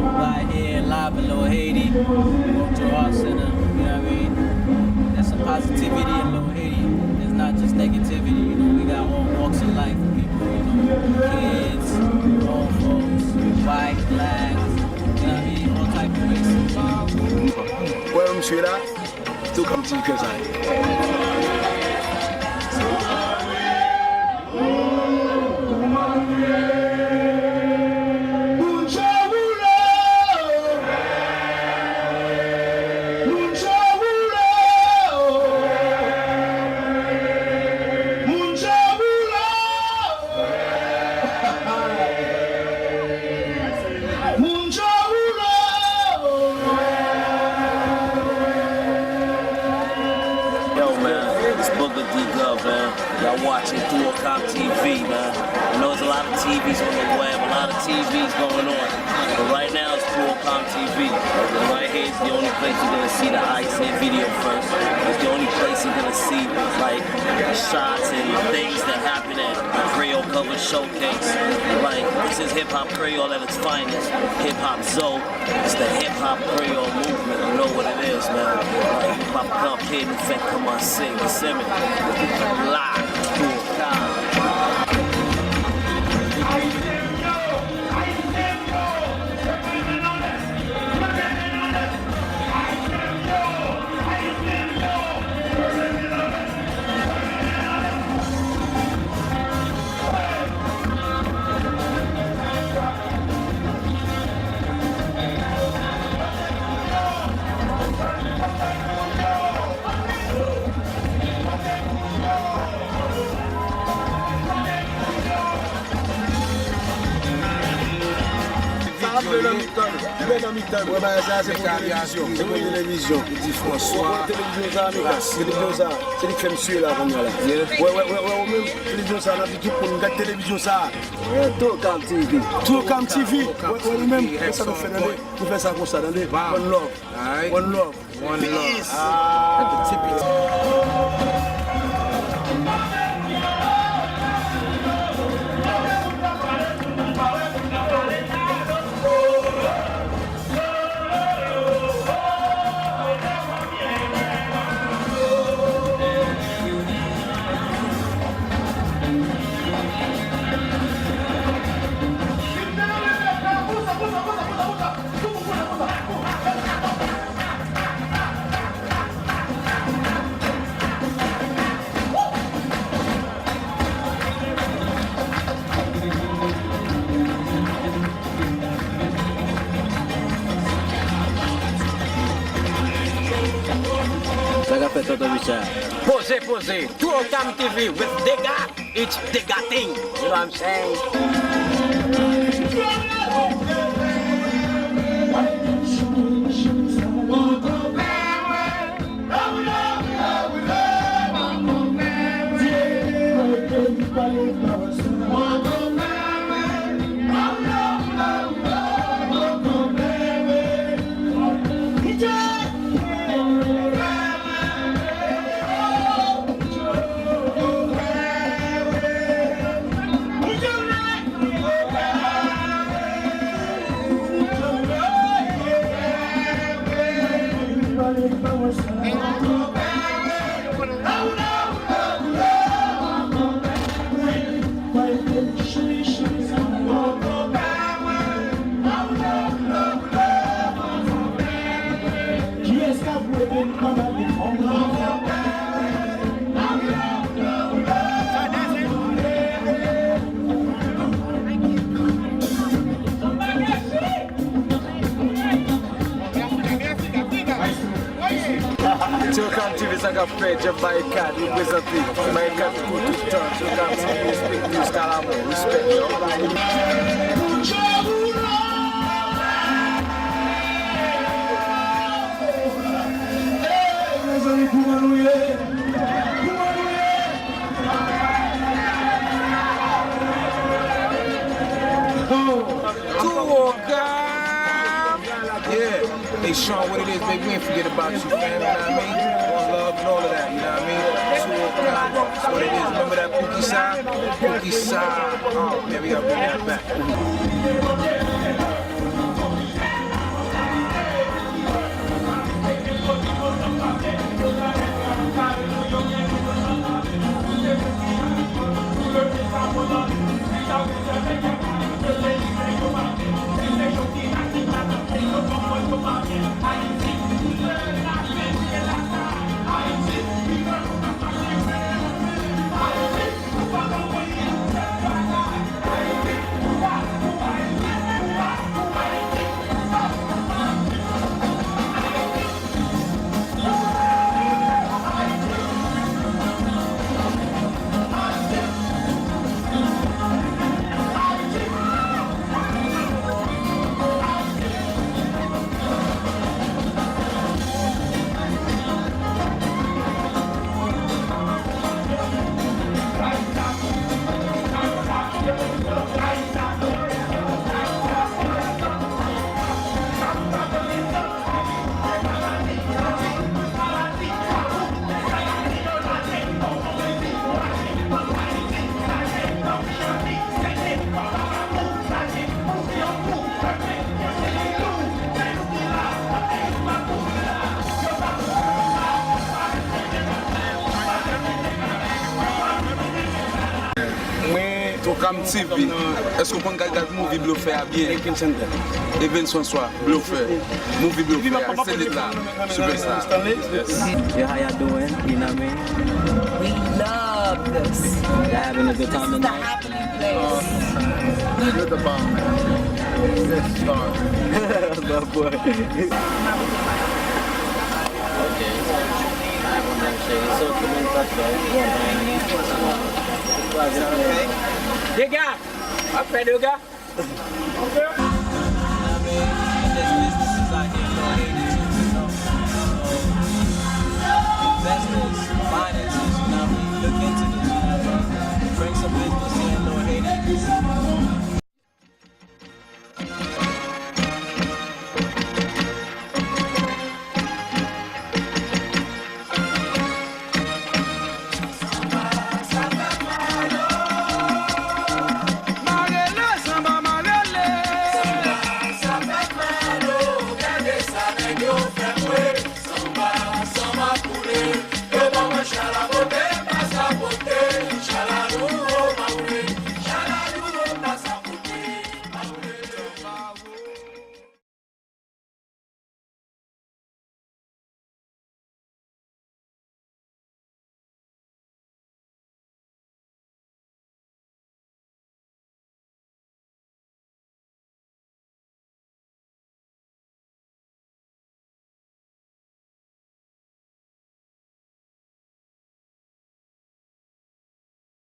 Right here, live in Little Haiti, Cultural Arts Center, you know what I mean? There's some positivity in Little Haiti. There's not just negativity, you know, we got all walks of life, people, you know, kids, old folks, white, black, you know what I mean, all type of races. Ouais, monsieur là, Tuokam Tv que ça. Y'all watching Tuokam TV, man. I know there's a lot of TVs on the web, a lot of TVs going on. But right now it's Tuokam TV. And right here is the only place you're gonna see the Ice video first. It's the only place you're gonna see like shots and things that happen at the KREYOL cover showcase. Like this is hip hop KREYOL at its finest. Hip hop Zoe. It's the hip hop KREYOL movement. You know what it is, man. Like hip hop come here in effect, come on, sing, sing it. Live. C'est pour la télévision. Petit François. Télévision ça. C'est lui qui fait monsieur là comme là. Ouais, même télévision ça, on a dit tout pour nous télévision ça. Tuokam TV. Tuokam TV. Ouais, même ça nous fait d'aller. Nous faisons ça comme ça d'aller. One love. One love. One love. Pose, Tuokam TV with Dega, it's Dega thing, you know what I'm saying? Tuokam TV ça a fait je barricade représenter barricade pour tout le temps Tuokam TV respect jusqu'à la mort respect Hey Sean, what it is, baby, we ain't forget about you, fam, you know what I mean? One love and all of that, you know what I mean? Tuokam, that's what it is. Remember that Pookie side? Pookie side. Oh, man, we gotta bring that back. Tuokam TV. Est-ce qu'on peut regarder le movie Bluffé à bien? Even François, Bluffé. Movie Bluffé, c'est l'état. Superstar. Yeah, how y'all doing? You know what I mean? We love this. Y'all having a good time The tonight? happening place. You're the bomb, man. Yes, star. My boy. Dega, apa Dega?